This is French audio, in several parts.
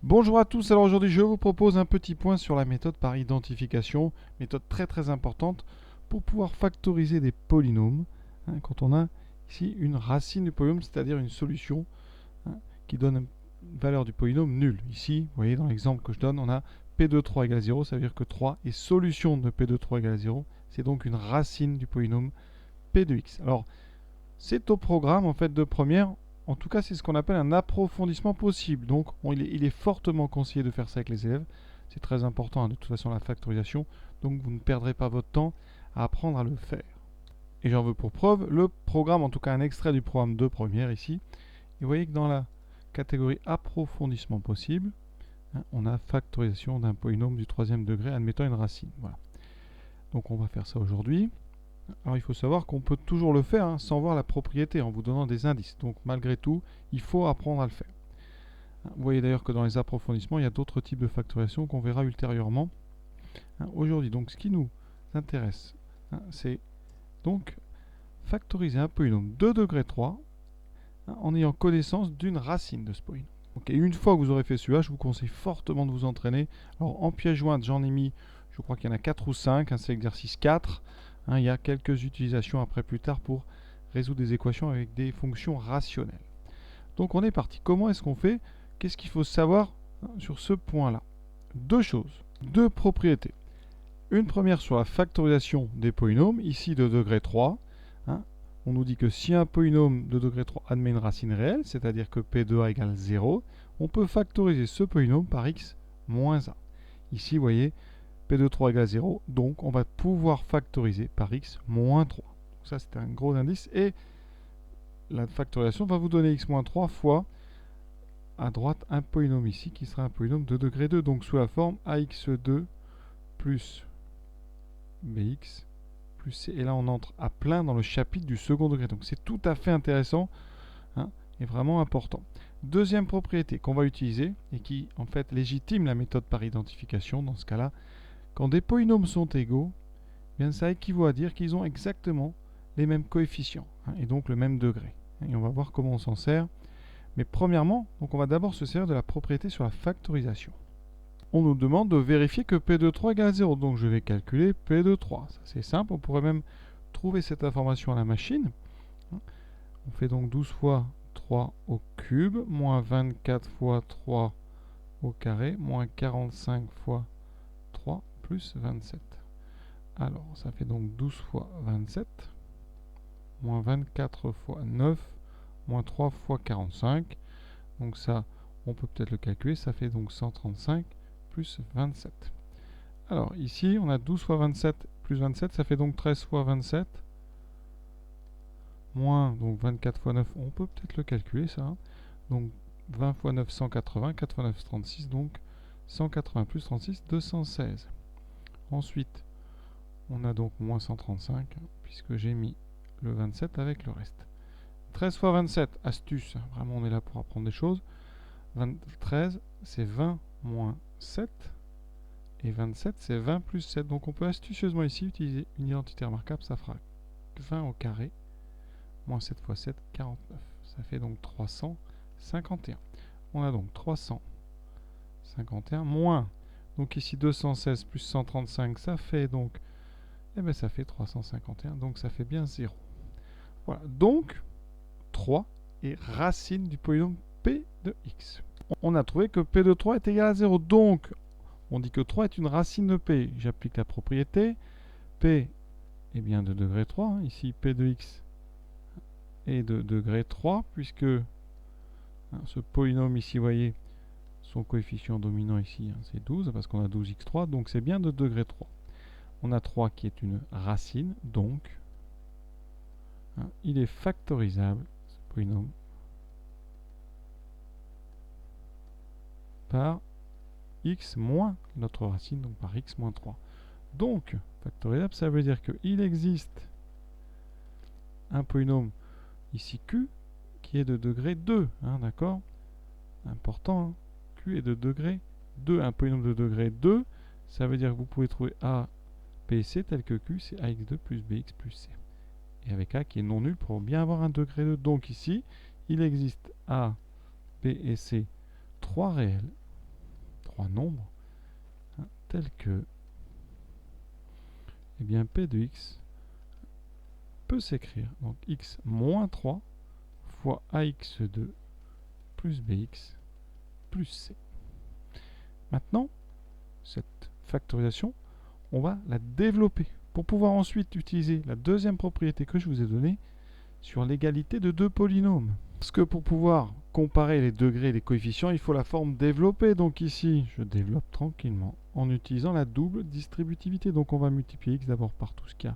Bonjour à tous, alors aujourd'hui je vous propose un petit point sur la méthode par identification, méthode très importante pour pouvoir factoriser des polynômes, quand on a ici une racine du polynôme, c'est-à-dire une solution qui donne une valeur du polynôme nulle. Ici, vous voyez dans l'exemple que je donne, on a P de 3 égale 0, ça veut dire que 3 est solution de P de 3 égale 0, c'est donc une racine du polynôme P de x. Alors, c'est au programme en fait de première. En tout cas, c'est ce qu'on appelle un approfondissement possible. Donc, il est fortement conseillé de faire ça avec les élèves. C'est très important, de toute façon, la factorisation. Donc, vous ne perdrez pas votre temps à apprendre à le faire. Et j'en veux pour preuve le programme, en tout cas un extrait du programme de première ici. Et vous voyez que dans la catégorie approfondissement possible, on a factorisation d'un polynôme du troisième degré admettant une racine. Voilà. Donc, on va faire ça aujourd'hui. Alors il faut savoir qu'on peut toujours le faire sans voir la propriété, en vous donnant des indices. Donc malgré tout, il faut apprendre à le faire. Vous voyez d'ailleurs que dans les approfondissements, il y a d'autres types de factorisation qu'on verra ultérieurement. Aujourd'hui, donc ce qui nous intéresse, c'est donc factoriser un polynôme de degré 3 en ayant connaissance d'une racine de ce polynôme. Et une fois que vous aurez fait celui-là, je vous conseille fortement de vous entraîner. Alors en pièce jointe, j'en ai mis, je crois qu'il y en a 4 ou 5, c'est l'exercice 4. Il y a quelques utilisations après plus tard pour résoudre des équations avec des fonctions rationnelles. Donc on est parti. Comment est-ce qu'on fait? Qu'est-ce qu'il faut savoir sur ce point-là? Deux choses, deux propriétés. Une première sur la factorisation des polynômes, ici de degré 3. On nous dit que si un polynôme de degré 3 admet une racine réelle, c'est-à-dire que P de A égale 0, on peut factoriser ce polynôme par x moins 1. Ici, vous voyez, P de 3 égale 0, donc on va pouvoir factoriser par x moins 3. Donc ça, c'est un gros indice. Et la factorisation va vous donner x moins 3 fois, à droite, un polynôme ici, qui sera un polynôme de degré 2, donc sous la forme ax2 plus bx plus c. Et là, on entre à plein dans le chapitre du second degré. Donc c'est tout à fait intéressant et vraiment important. Deuxième propriété qu'on va utiliser et qui, en fait, légitime la méthode par identification dans ce cas-là, quand des polynômes sont égaux, bien ça équivaut à dire qu'ils ont exactement les mêmes coefficients et donc le même degré. Et on va voir comment on s'en sert. Mais premièrement, donc on va d'abord se servir de la propriété sur la factorisation. On nous demande de vérifier que P de 3 égale 0. Donc je vais calculer P de 3. Ça c'est simple, on pourrait même trouver cette information à la machine. On fait donc 12 fois 3 au cube, moins 24 fois 3 au carré, moins 45 fois 3 plus 27. Alors, ça fait donc 12 fois 27, moins 24 fois 9, moins 3 fois 45. Donc ça, on peut peut-être le calculer, ça fait donc 135 plus 27. Alors ici, on a 12 fois 27 plus 27, ça fait donc 13 fois 27, moins donc 24 fois 9, on peut peut-être le calculer ça. Donc 20 fois 9, 180, 4 fois 9, 36, donc 180 plus 36, 216. Ensuite, on a donc moins 135, puisque j'ai mis le 27 avec le reste. 13 fois 27, astuce, vraiment on est là pour apprendre des choses. 13, c'est 20 moins 7, et 27, c'est 20 plus 7. Donc on peut astucieusement ici utiliser une identité remarquable, ça fera 20 au carré, moins 7 fois 7, 49. Ça fait donc 351. On a donc 351 moins, donc ici 216 plus 135, ça fait donc, ça fait 351, donc ça fait bien 0. Voilà, donc 3 est racine du polynôme P de x. On a trouvé que P de 3 est égal à 0, donc on dit que 3 est une racine de P. J'applique la propriété. P est bien de degré 3. Ici, P de x est de degré 3, puisque ce polynôme ici, vous voyez, son coefficient dominant ici, c'est 12, parce qu'on a 12x3, donc c'est bien de degré 3. On a 3 qui est une racine, donc il est factorisable, ce polynôme, par x moins notre racine, donc par x moins 3. Donc, factorisable, ça veut dire qu'il existe un polynôme ici q qui est de degré 2, d'accord? Important, q est de degré 2. Un polynôme de degré 2, ça veut dire que vous pouvez trouver a, b et c tel que q, c'est ax2 plus bx plus c. Et avec a qui est non nul pour bien avoir un degré 2. Donc ici, il existe a, b et c, 3 réels. trois nombres, hein, tels que eh bien, P de x peut s'écrire donc x moins 3 fois ax2 plus bx plus c. Maintenant, cette factorisation, on va la développer pour pouvoir ensuite utiliser la deuxième propriété que je vous ai donnée sur l'égalité de deux polynômes. Parce que pour pouvoir comparer les degrés et les coefficients, il faut la forme développée. Donc ici, je développe tranquillement en utilisant la double distributivité. Donc on va multiplier x d'abord par tout ce qu'il y a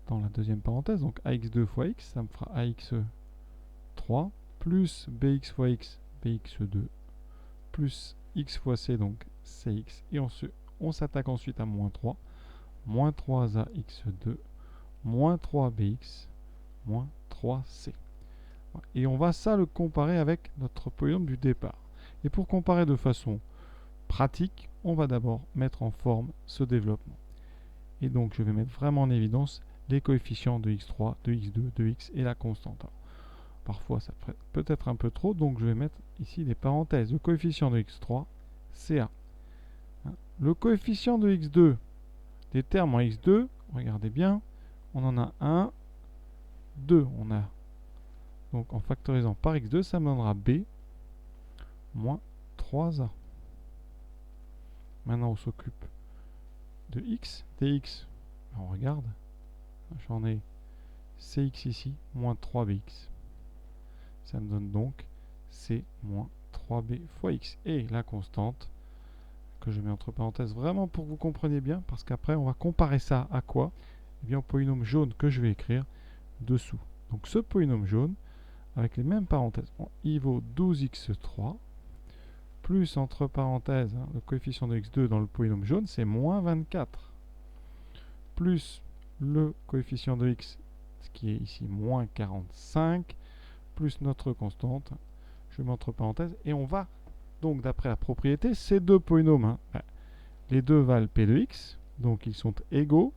dans la deuxième parenthèse. Donc ax2 fois x, ça me fera ax3 plus bx fois x, bx2 plus x fois c, donc cx. Et on s'attaque ensuite à moins 3. Moins 3ax2 moins 3bx moins 3c. Et on va ça le comparer avec notre polynôme du départ. Et pour comparer de façon pratique, on va d'abord mettre en forme ce développement. Et donc je vais mettre vraiment en évidence les coefficients de x3, de x2, de x et la constante. Alors, parfois ça peut être un peu trop, donc je vais mettre ici des parenthèses. Le coefficient de x3, c'est a. Le coefficient de x2, des termes en x2, regardez bien, on en a 1, 2, on a. Donc en factorisant par x2, ça me donnera b moins 3a. Maintenant, on s'occupe de x. dx, on regarde. J'en ai cx ici, moins 3bx. Ça me donne donc c moins 3b fois x. Et la constante, que je mets entre parenthèses vraiment pour que vous compreniez bien, parce qu'après, on va comparer ça à quoi? Eh bien, au polynôme jaune que je vais écrire dessous. Donc ce polynôme jaune, avec les mêmes parenthèses, il vaut 12x3, plus entre parenthèses, hein, le coefficient de x2 dans le polynôme jaune, c'est moins 24, plus le coefficient de x, ce qui est ici moins 45, plus notre constante, je mets entre parenthèses, et on va, donc d'après la propriété, ces deux polynômes, hein, les deux valent p de x, donc ils sont égaux,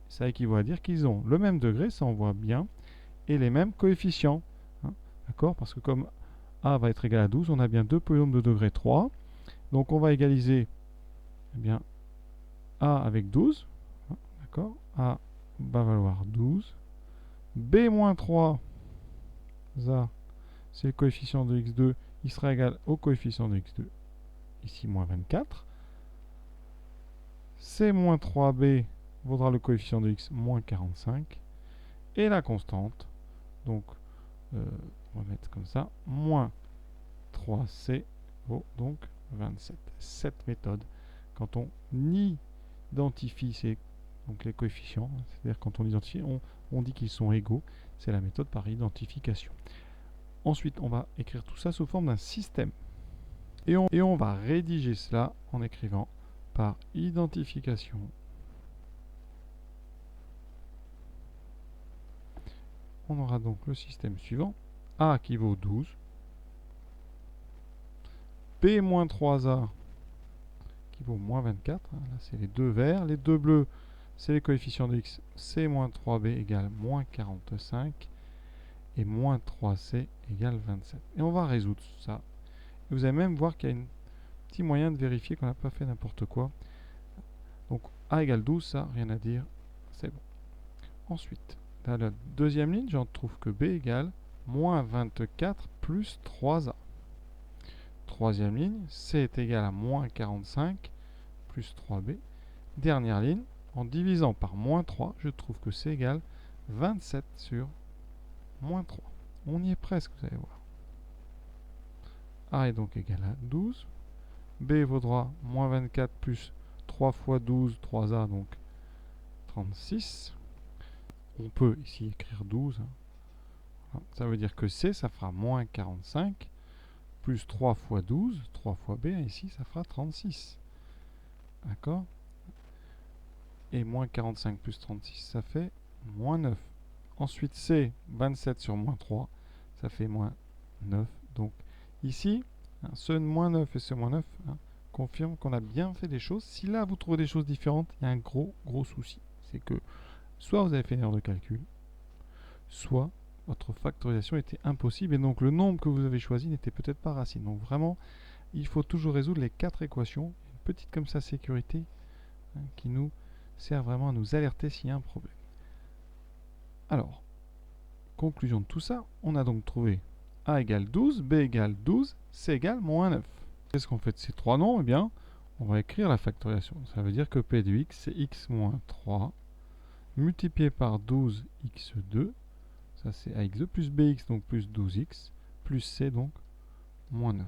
ça équivaut à dire qu'ils ont le même degré, ça on voit bien, et les mêmes coefficients. D'accord? Parce que comme a va être égal à 12, on a bien deux polynômes de degré 3. Donc on va égaliser eh bien, a avec 12. D'accord? A va valoir 12. b moins 3, a, c'est le coefficient de x2, il sera égal au coefficient de x2, ici moins 24. c moins 3b vaudra le coefficient de x moins 45. Et la constante, donc on va mettre comme ça, moins 3c vaut donc 27. Cette méthode, quand on identifie donc les coefficients, c'est-à-dire quand on identifie, on dit qu'ils sont égaux, c'est la méthode par identification. Ensuite, on va écrire tout ça sous forme d'un système. Et on va rédiger cela en écrivant par identification. On aura donc le système suivant. A qui vaut 12. B moins 3A qui vaut moins 24. Là, c'est les deux verts. Les deux bleus, c'est les coefficients de x. C moins 3B égale moins 45. Et moins 3C égale 27. Et on va résoudre ça. Et vous allez même voir qu'il y a un petit moyen de vérifier qu'on n'a pas fait n'importe quoi. Donc A égale 12, ça, rien à dire. C'est bon. Ensuite, dans la deuxième ligne, j'en trouve que B égale moins 24 plus 3A. Troisième ligne, C est égal à moins 45 plus 3B. Dernière ligne, en divisant par moins 3, je trouve que C égale 27 sur moins 3. On y est presque, vous allez voir. A est donc égal à 12. B vaudra moins 24 plus 3 fois 12, 3A, donc 36. On peut ici écrire 12. Ça veut dire que C, ça fera moins 45, plus 3 fois 12, 3 fois B, ici, ça fera 36. D'accord? Et moins 45 plus 36, ça fait moins 9. Ensuite, C, 27 sur moins 3, ça fait moins 9. Donc, ici, ce moins 9 et ce moins 9 confirment qu'on a bien fait des choses. Si là, vous trouvez des choses différentes, il y a un gros souci. C'est que soit vous avez fait une erreur de calcul, soit votre factorisation était impossible et donc le nombre que vous avez choisi n'était peut-être pas racine. Donc vraiment, il faut toujours résoudre les 4 équations. Une petite comme ça sécurité qui nous sert vraiment à nous alerter s'il y a un problème. Alors, conclusion de tout ça, on a donc trouvé A égale 12, B égale 12, C égale moins 9. Qu'est-ce qu'on fait de ces trois nombres? Eh bien, on va écrire la factorisation. Ça veut dire que P de x, c'est x moins 3, multiplié par 12x2, ça c'est ax2, plus bx, donc plus 12x, plus c, donc moins 9.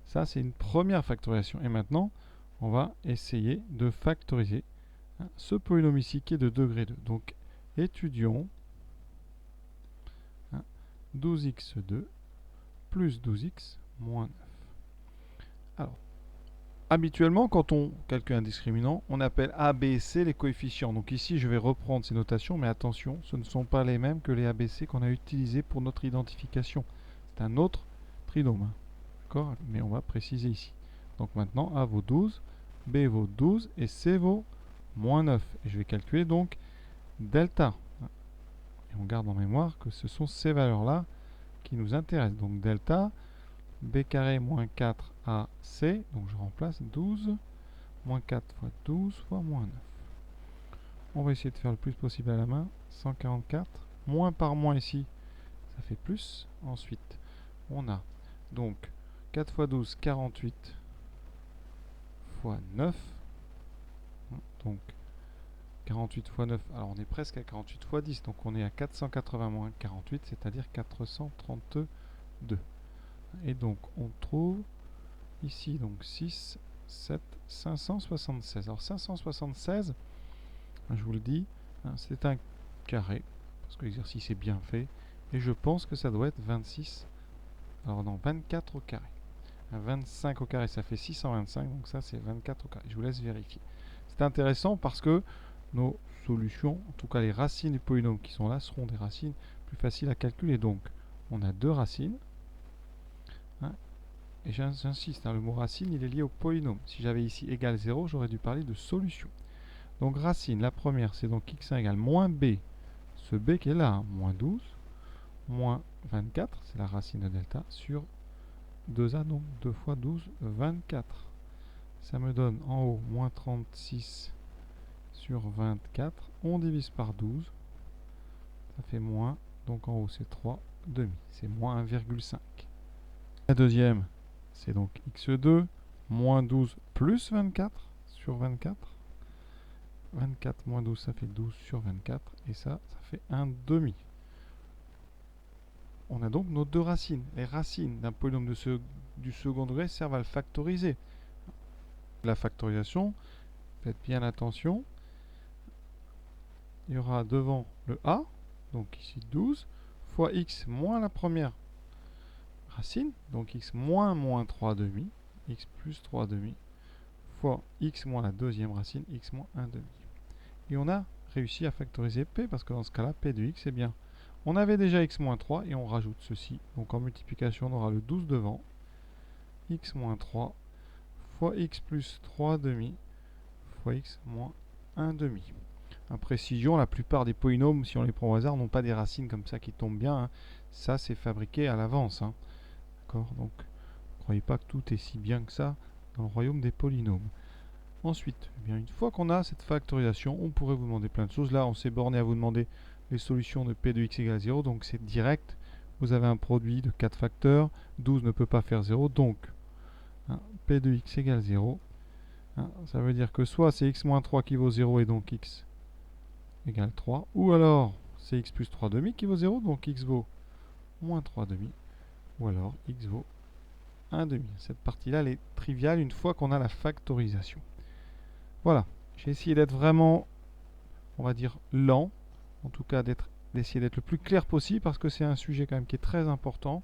Ça, c'est une première factorisation. Et maintenant, on va essayer de factoriser ce polynôme ici qui est de degré 2. Donc, étudions 12x2 plus 12x moins 9. Alors, habituellement, quand on calcule un discriminant, on appelle A, B et C les coefficients. Donc ici, je vais reprendre ces notations, mais attention, ce ne sont pas les mêmes que les A, B, C qu'on a utilisés pour notre identification. C'est un autre trinôme. D'accord? Mais on va préciser ici. Donc maintenant, A vaut 12, B vaut 12 et C vaut moins 9. Et je vais calculer donc delta. Et on garde en mémoire que ce sont ces valeurs-là qui nous intéressent. Donc delta, b carré moins 4ac, donc je remplace 12, moins 4 fois 12 fois moins 9. On va essayer de faire le plus possible à la main. 144, moins par moins ici, ça fait plus. Ensuite, on a donc 4 fois 12, 48 fois 9. Donc 48 fois 9, alors on est presque à 48 fois 10, donc on est à 480 moins 48, c'est-à-dire 432. Et donc on trouve ici donc 6, 7, 576. Alors 576, je vous le dis, c'est un carré, parce que l'exercice est bien fait, et je pense que ça doit être 26, alors non, 24 au carré. 25 au carré, ça fait 625, donc ça c'est 24 au carré. Je vous laisse vérifier. C'est intéressant parce que nos solutions, en tout cas les racines du polynôme qui sont là, seront des racines plus faciles à calculer. Donc, on a deux racines. Et j'insiste, le mot racine, il est lié au polynôme. Si j'avais ici égal 0, j'aurais dû parler de solution. Donc, racine, la première, c'est donc x1 égale moins b. Ce b qui est là, moins 12, moins 24, c'est la racine de delta, sur 2a, donc 2 fois 12, 24. Ça me donne en haut moins 36 sur 24. On divise par 12. Ça fait moins. Donc en haut c'est 3 demi. C'est moins 1,5. La deuxième, c'est donc x2 moins 12 plus 24 sur 24. 24 moins 12, ça fait 12 sur 24. Et ça fait 1 demi. On a donc nos deux racines. Les racines d'un polynôme du second degré servent à le factoriser. La factorisation, faites bien attention. Il y aura devant le a, donc ici 12, fois x moins la première racine, donc x moins 3 demi, x plus 3 demi, fois x moins la deuxième racine, x moins 1 demi. Et on a réussi à factoriser p, parce que dans ce cas-là, p de x est bien. On avait déjà x moins 3, et on rajoute ceci. Donc en multiplication, on aura le 12 devant, x moins 3, fois x plus 3 demi, fois x moins 1 demi. Précision, la plupart des polynômes, si on les prend au hasard, n'ont pas des racines comme ça qui tombent bien. Ça, c'est fabriqué à l'avance. D'accord? Donc, ne croyez pas que tout est si bien que ça dans le royaume des polynômes. Ensuite, eh bien, une fois qu'on a cette factorisation, on pourrait vous demander plein de choses. Là, on s'est borné à vous demander les solutions de p de x égale 0. Donc, c'est direct. Vous avez un produit de 4 facteurs. 12 ne peut pas faire 0. Donc, p de x égale 0. Ça veut dire que soit c'est x moins 3 qui vaut 0 et donc x égale 3, ou alors c'est x plus 3 demi qui vaut 0, donc x vaut moins 3 demi, ou alors x vaut 1 demi. Cette partie-là, elle est triviale une fois qu'on a la factorisation. Voilà, j'ai essayé d'être vraiment, on va dire, lent, en tout cas d'essayer d'être le plus clair possible, parce que c'est un sujet quand même qui est très important.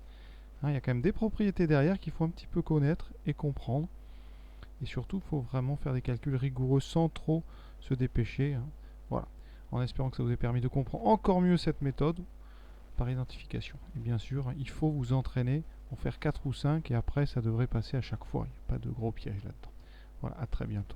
Il y a quand même des propriétés derrière qu'il faut un petit peu connaître et comprendre. Et surtout, il faut vraiment faire des calculs rigoureux sans trop se dépêcher. Voilà. En espérant que ça vous ait permis de comprendre encore mieux cette méthode par identification. Et bien sûr, il faut vous entraîner, en faire 4 ou 5, et après ça devrait passer à chaque fois. Il n'y a pas de gros piège là-dedans. Voilà, à très bientôt.